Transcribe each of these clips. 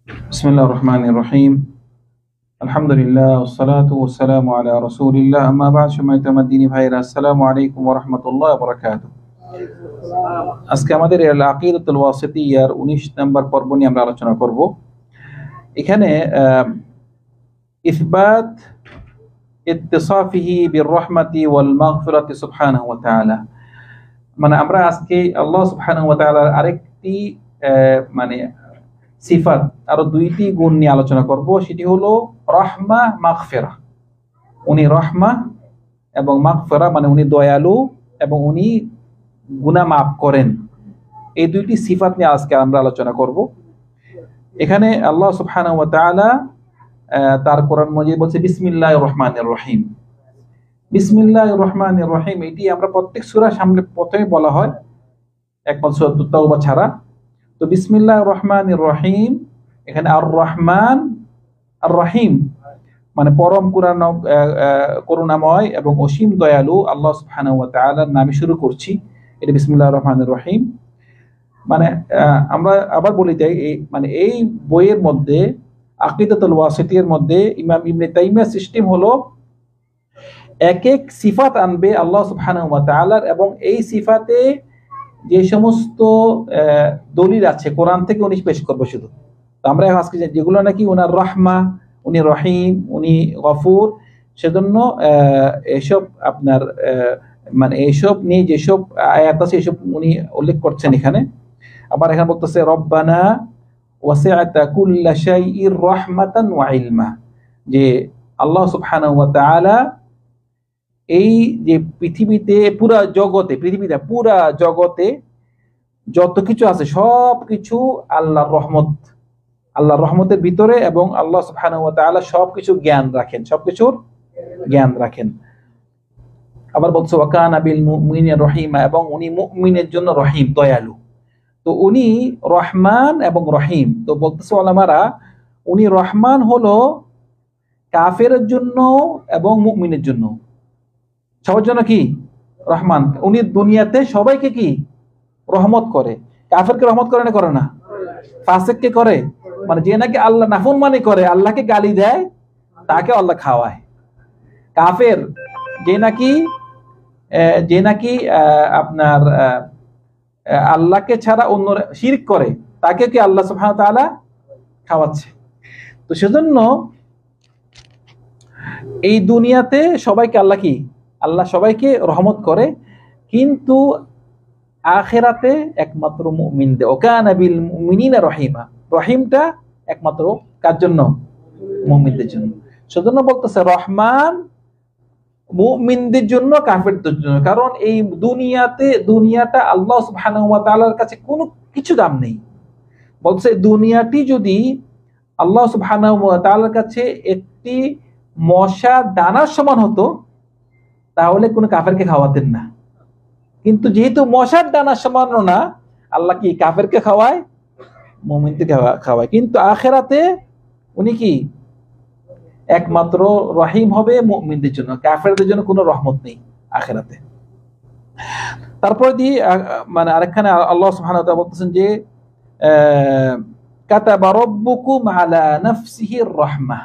বিসমিল্লাহির রহমানির রহিম। আলহামদুলিল্লাহ ওয়াসসালাতু ওয়াসসালামু আলা রাসূলিল্লাহ, আম্মা বা'দ। সম্মানিত আমার দ্বীনী ভাইরা, আসসালামু আলাইকুম ওয়া রাহমাতুল্লাহি ওয়া বারাকাতুহু। আজকে আমাদের আল আকিদাতুল ওয়াসিতিয়্যার 19 নম্বর পর্ব নিয়ে আমরা আলোচনা করব। এখানে ইসবাত ইত্তিসাফিহি বির রাহমাতি ওয়াল মাগফিরাতি সুবহানাহু ওয়া তাআলা, মানে আমরা আজকে আল্লাহ সুবহানাহু ওয়া তাআলার আরেকটি মানে সিফাত, আরো দুইটি গুণ নিয়ে আলোচনা করব। সেটি হলো রহমা মাগফিরা। উনি রহমা এবং মাগফিরা মানে উনি দয়ালু এবং উনি গুনাহ মাফ করেন। এই দুইটি সিফাত নিয়ে আজকে আমরা আলোচনা করব। এখানে আল্লাহ সুবহানাহু ওয়া তাআলা তার কোরআন মাজিদ বলছে বিসমিল্লাহির রহমানির রহিম। বিসমিল্লাহির রহমানির রহিম এটি আমরা প্রত্যেক সূরার সামনে প্রথমে বলা হয়, একমাত্র সূরা তাওবা ছাড়া। তো বিসমিল্লাহির রহমানির রহিম, এখানে আর রহমান আর রহিম মানে পরম করুণাময় এবং অসীম দয়ালু আল্লাহ সুবহানাহু ওয়া তাআলার নামে শুরু করছি। এটা বিসমিল্লাহির রহমানির রহিম। মানে আমরা আবার বলি যাই, মানে এই বইয়ের মধ্যে আকিদাতুল ওয়াসিতিয়্যার মধ্যে ইমাম ইবনে তাইমিয়ার সিস্টেম হলো এক এক সিফাত আনবে আল্লাহ সুবহানাহু ওয়া তাআলার, এবং এই সিফাতে যে সমস্ত দলিল আছে কোরআন থেকে উনি পেশ করবো শুধু। তো আমরা আজকে যেগুলো নাকি উনার রহমা, উনি রহিম, উনি গফুর, সেজন্য এসব আপনার মানে এইসব নিয়ে যেসব আয়াত আছে এসব উনি উল্লেখ করছেন এখানে। আবার এখানে বলতেছে রব্বানা ওয়াসি'তা কুল্লা শাইইর রাহমাতান ওয়া ইলমা, যে আল্লাহ সুবহানাহু ওয়া তাআলা এই যে পৃথিবীতে পুরা জগতে যত কিছু আছে সব কিছু আল্লাহর রহমত, আল্লাহর রহমতের ভিতরে, এবং আল্লাহ সুবহানাহু ওয়া তাআলা সবকিছু জ্ঞান রাখেন, সবকিছুর জ্ঞান রাখেন। আবার বলছে ওয়া কানা বিল মুমিনিনা রহিমা, এবং উনি মুমিনের জন্য রহিম, দয়ালু। তো উনি রহমান এবং রহিম। তো বলতেছে ওলামারা, উনি রহমান হলো কাফেরের জন্য এবং মুমিনের জন্য, সবার জন্য কি রহমান। উনি দুনিয়াতে সবাইকে কি রহমত করে। কাফেরকে রহমত করে না, করে না? ফাসিককে করে, মানে যে নাকি আল্লাহ নাফরমানি করে, আল্লাহকে গালি দেয়, তাকে আল্লাহ খাওয়ায়। কাফের যে নাকি আপনার আল্লাহকে ছাড়া অন্য শিরক করে, তাকে কি আল্লাহ সুবহানাহু ওয়া তাআলা খাওয়াচ্ছে। তো সেজন্য এই দুনিয়াতে সবাইকে আল্লাহ সবাইকে রহমত করে, কিন্তু আখিরাতে একমাত্র মুমিনদের, ওকানা বিল মুমিনিনা রহিমা, রহিমটা একমাত্র কার জন্য? মুমিনদের জন্য। সেজন্য বলতেছে রহমান মুমিনদের জন্য, কাফেরদের জন্য। কারণ এই দুনিয়াটা আল্লাহ সুবহানাহু ওয়া তাআলার কাছে কোনো কিছু দাম নেই। বলছে দুনিয়াটি যদি আল্লাহ সুবহানাহু ওয়া তাআলার কাছে একটি মশা দানার সমান হতো, তাহলে কোনো কাফেরকে খাওয়াতেন না। কিন্তু যেহেতু মশার দানার সমানও না, আল্লাহ কি কাফেরকে খাওয়ায়, মুমিনকে খাওয়ায়। কিন্তু আখিরাতে উনি কি একমাত্র রহিম হবে মুমিনদের জন্য, কাফেরদের জন্য কোনো রহমত নেই আখিরাতে। তারপর দিয়ে মানে আরেকখানে আল্লাহ সুবহানাহু ওয়া তাআলা বলতেছেন যে কাতাবা রাব্বুকুম আলা নাফসিহির রাহমাহ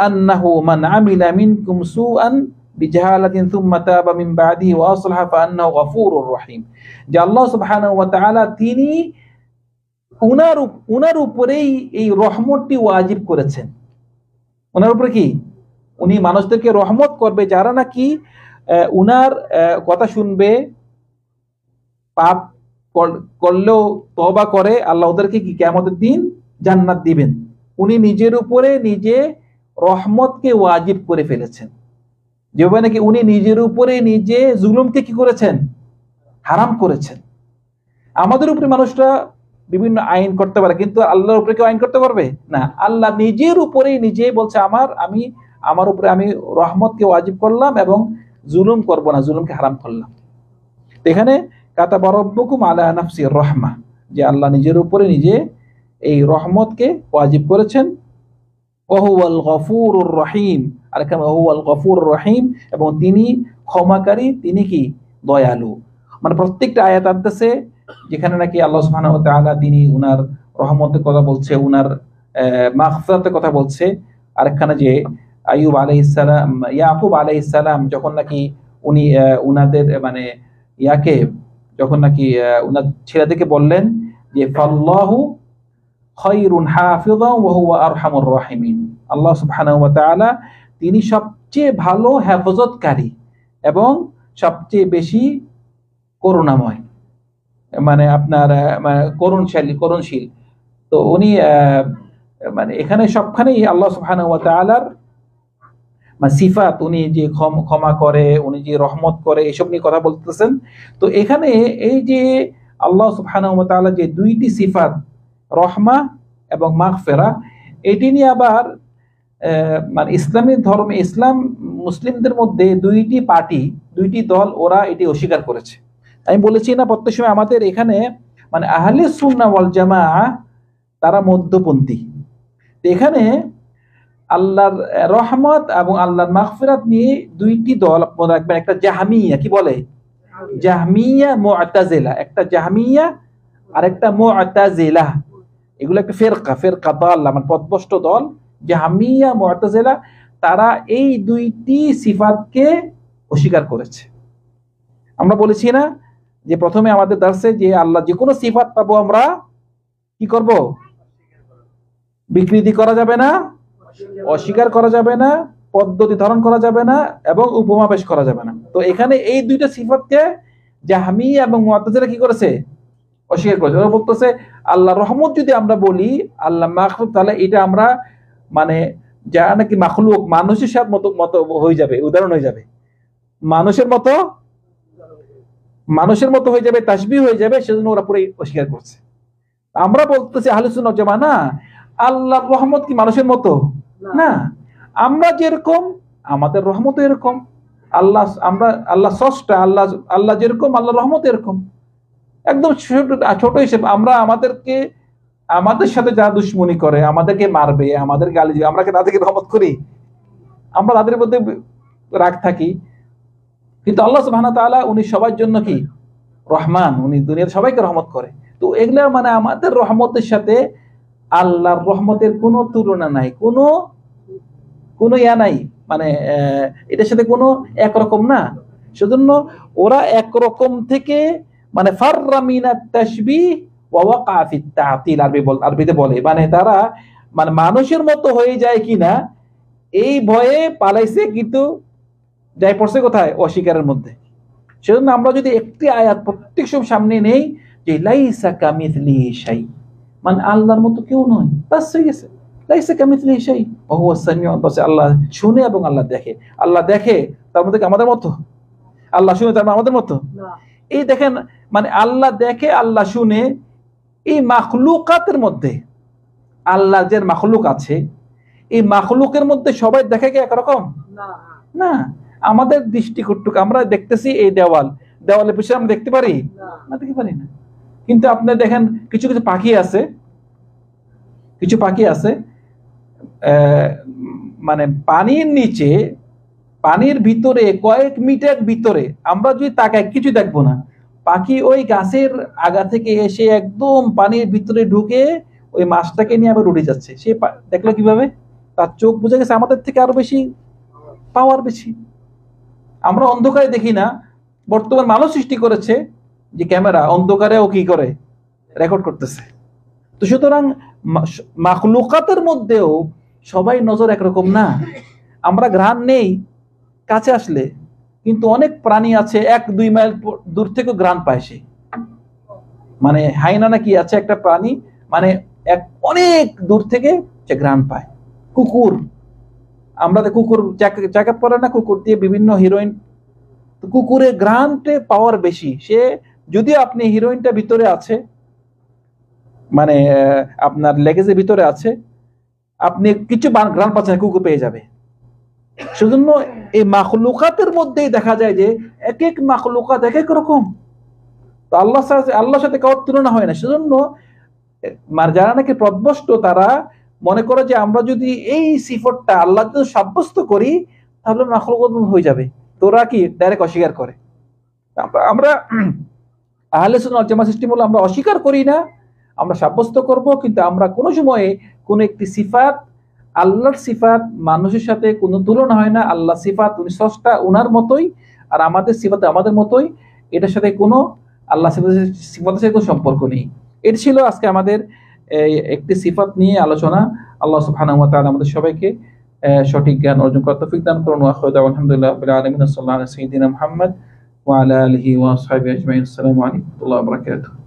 আন্নাহু মান আমিলা মিনকুম সুআন বিজাহালাতিন সুম্মা তাবা মিন বাদিহি ওয়া আসলাহা ফাআন্নাহু গফুরুর রহিম। যে আল্লাহ সুবহানাহু ওয়া তাআলা তিনি উনার উপরেই এই রহমতটি ওয়াজিব করেছেন। উনার উপরে কি উনি মানুষদেরকে রহমত করবে যারা নাকি উনার কথা শুনবে, পাপ করলেও তওবা করে, আল্লাহ ওদেরকে কি কিয়ামতের দিন জান্নাত দিবেন। উনি নিজের উপরে নিজে রহমতকে ওয়াজিব করে ফেলেছেন, যেভাবে নাকি উনি নিজের উপরে নিজে জুলুমকে কি করেছেন, হারাম করেছেন। আমাদের উপরে মানুষরা বিভিন্ন আইন করতে পারে, কিন্তু আল্লাহর উপরে কেউ আইন করতে পারবে না। আল্লাহ নিজের উপরেই নিজে বলছে আমার উপরে আমি রহমতকে ওয়াজিব করলাম এবং জুলুম করব না, জুলুমকে হারাম করলাম। এখানে কাতাবা রাব্বুকুম আলা নাফসির রাহমা, যে আল্লাহ নিজের উপরে নিজে এই রহমতকে ওয়াজিব করেছেন। ওয়া হুয়াল গফুরুর রহিম, আর এখানে ওয়া হুয়াল গফুরুর রহিম, এবং তিনি ক্ষমাকারী, তিনি কি দয়ালু। মানে প্রত্যেকটা আয়াত আনতেছে যেখানে নাকি আল্লাহ সুবহানাহু ওয়া তাআলা তিনি উনার রহমতের কথা বলছে, উনার মাগফিরাতের কথা বলছে। আরেকখানে যে আইয়ুব আলাইহিস সালাম, ইয়াকুব আলাইহিস সালাম যখন নাকি উনি উনাদের মানে ইয়াকে যখন নাকি উনার ছেলেদেরকে বললেন যে ফাল্লাহু খায়রুন হাফিযান ওয়া হুয়া আরহামুর রাহিমিন, আল্লাহ সুবহানাহু ওয়া তাআলা তিনি সবচেয়ে ভালো হেফাজতকারী এবং সবচেয়ে বেশি করুণাময়, মানে আপনার করুণশীল। তো উনি মানে এখানে সবখানেই আল্লাহ সুবহানাহু ওয়া তাআলার মানে সিফাত, উনি যে ক্ষমা করে, উনি যে রহমত করে, এসব নিয়ে কথা বলতেছেন। তো এখানে এই যে আল্লাহ সুবহানাহু ওয়া তাআলা যে দুইটি সিফাত রহমা এবং মাগফিরা, এটি নিয়ে আবার মানে ইসলামী ধর্মে ইসলাম মুসলিমদের মধ্যে দুইটি পার্টি, দুইটি দল, ওরা এটি অস্বীকার করেছে। আমি বলেছি না প্রত্যেক সময় আমাদের এখানে মানে আহলে সুন্নাহ ওয়াল জামাআহ তারা মধ্যপন্থী। এখানে আল্লাহর রহমত এবং আল্লাহর মাগফিরাত নিয়ে দুইটি দল মনে রাখবেন, একটা জাহমিয়া, কি বলে জাহমিয়া মুআতাজিলা, একটা জাহমিয়া আর একটা মুআতাজিলা, এগুলো একটা ফেরকা দাল্লা মানে পথভ্রষ্ট দল, জাহমিয়া মুআতাজিলা। তারা এই দুইটি সিফাতকে অস্বীকার করেছে। আমরা বলেছি না যে প্রথমে আমাদের দার্সে যে আল্লাহ যে কোনো সিফাত পাবো আমরা কি করব, বিকৃতি করা যাবে না, অস্বীকার করা যাবে না, পদ্ধতি ধারণ করা যাবে না এবং উপমা পেশ করা যাবে না। তো এখানে এই দুইটা সিফাতকে জাহমিয়া এবং মুআতাজিলা কি করেছে, অস্বীকার করেছে। ওরা বলতেছে আল্লাহ রহমত যদি আমরা বলি, আল্লাহ মাখলুক, তাহলে এটা আমরা মানে যারা নাকি মাখলুক মানুষের সাথে মতো হয়ে যাবে, উদাহরণ হয়ে যাবে, মানুষের মতো হয়ে যাবে, তাসবিহ হয়ে যাবে, সেজন্য ওরা পুরো অস্বীকার করছে। আমরা বলতেছি আহলে সুন্নাহ ওয়াল জামাআহ, না, আল্লাহর রহমত কি মানুষের মতো না, আমরা যেরকম আমাদের রহমত এরকম, আল্লাহ স্রষ্টা, আল্লাহ যেরকম আল্লাহ রহমত এরকম, একদম ছোট হিসেবে। আমরা আমাদের সাথে যারা দুশ্মনী করে, আমাদেরকে মারবে, আমাদের গালি দিবে, আমরা কি তাদেরকে রহমত করি? আমরা তাদের মধ্যে রাগ থাকি। কিন্তু আল্লাহ সুবহানাহু ওয়া তাআলা উনি সবার জন্য কি রহমান, উনি দুনিয়ার সবাইকে রহমত করে। তো এগুলা মানে আমাদের রহমতের সাথে আল্লাহর রহমতের কোনো তুলনা নাই, কোনো ইয়া নাই, মানে এটার সাথে কোনো একরকম না। সেজন্য ওরা একরকম থেকে মানে ফাররা মিনাত তাশবিহ ওয়া ওয়াকা ফিত তা'তিল, আরবিতে বলে, মানে তারা মানে মানুষের মতো হয়ে যায় কিনা এই ভয়ে পালাইছে, কিন্তু যাই পড়ছে কোথায়, অস্বীকারের মধ্যে। সেজন্য আমরা যদি একটি আয়াত প্রত্যেক সময় সামনে নেই যে লাইসা কামিথলিহি শাই, মানে আল্লাহর মতো কেউ নয়, বাস হয়ে গেছে, লাইসা কামিথলিহি শাই ওয়া হুয়াস সামিউল বাসীর। আল্লাহ শুনে এবং আল্লাহ দেখে। আল্লাহ দেখে, তার মধ্যে আমাদের মতো? আল্লাহ শুনে, তার আমাদের মতো? এই দেখেন, মানে আল্লাহ দেখে, আল্লাহ শুনে, এই মাখলুকাতের মধ্যে আল্লাহ যে মাখলুক আছে, এই মাখলুকের মধ্যে সবাই দেখে কি একরকম না। আমাদের দৃষ্টিকটুক আমরা দেখতেছি এই দেওয়ালের পিছনে আমরা দেখতে পারি না, দেখতে পারি না। কিন্তু আপনি দেখেন কিছু পাখি আছে মানে পানির নিচে, পানির ভিতরে কয়েক মিটার ভিতরে আমরা যদি তাকাই কিছু দেখবো না, পাখি ওই গাছের আগা থেকে এসে একদম পানির ভিতরে ঢুকে ওই মাছটাকে নিয়ে আবার উড়ে যাচ্ছে। সে দেখলো কিভাবে? তার চোখ বুঝে গেছে আমাদের থেকে আরো বেশি পাওয়ার বেশি। আমরা অন্ধকারে দেখি না, বর্তমান মানুষ সৃষ্টি করেছে যে ক্যামেরা, অন্ধকারে ও কি করে রেকর্ড করতেছে। তো সুতরাং মাখলুকাতের মধ্যেও সবাই নজর একরকম না। আমরা ঘ্রাণ নেই কাছে আসলে, কিন্তু অনেক প্রাণী আছে 1-2 মাইল দূর থেকে ঘ্রাণ পায় সে, মানে হাইনা না কি আছে একটা প্রাণী, মানে অনেক দূর থেকে সে ঘ্রাণ পায়। কুকুর, আমরা কুকুর জ্যাকেট পরে না, কুকুর দিয়ে বিভিন্ন হিরোইন, কুকুরের ঘ্রাণতে পাওয়ার বেশি। সে যদি আপনি হিরোইনটা ভিতরে আছে, মানে আপনার লেগেজের ভিতরে আছে, আপনি কিছু ঘ্রাণ পাচ্ছেন, কুকুর পেয়ে যাবে। সেজন্য এই মাখলুকাতের মধ্যেই দেখা যায় যে এক এক মাখলুকাত এক এক রকম। তো আল্লাহর সাথে কারোর তুলনা হয় না। সেজন্য যারা নাকি প্রদ্বষ্ট, তারা মনে করে যে আমরা যদি এই সিফতটা আল্লাহ সাব্যস্ত করি তাহলে মাখলুকাত হয়ে যাবে। তোরা কি ডাইরেক্ট অস্বীকার করে। আমরা আহলে সুন্নাহ ওয়াল জামাত সিস্টেম হলো আমরা অস্বীকার করি না, আমরা সাব্যস্ত করব, কিন্তু আমরা কোনো সময়ে কোনো একটি সিফাত, আল্লাহর সিফাত মানুষের সাথে কোনো তুলনা হয় না। আল্লাহ সিফাত উনি স্রষ্টা, উনার মতোই, আর আমাদের সিফাত আমাদের মতোই। এটার সাথে কোনো আল্লাহ সিফাতের সাথে কোনো সম্পর্ক নেই। এটি ছিল আজকে আমাদের একটি সিফাত নিয়ে আলোচনা। আল্লাহ সুবহানাহু ওয়া তাআলা আমাদের সবাইকে সঠিক জ্ঞান অর্জন করার তৌফিক দান করুন। ওয়া আখিরু দাওয়ানা আলহামদুলিল্লাহি রাব্বিল আলামিন। সাল্লাল্লাহু আলা সাইয়্যিদিনা মুহাম্মদ ওয়া আলা আলিহি ওয়া আসহাবিহি আজমাইন। আসসালামু আলাইকুম ওয়া রাহমাতুল্লাহি ওয়া বারাকাতুহু।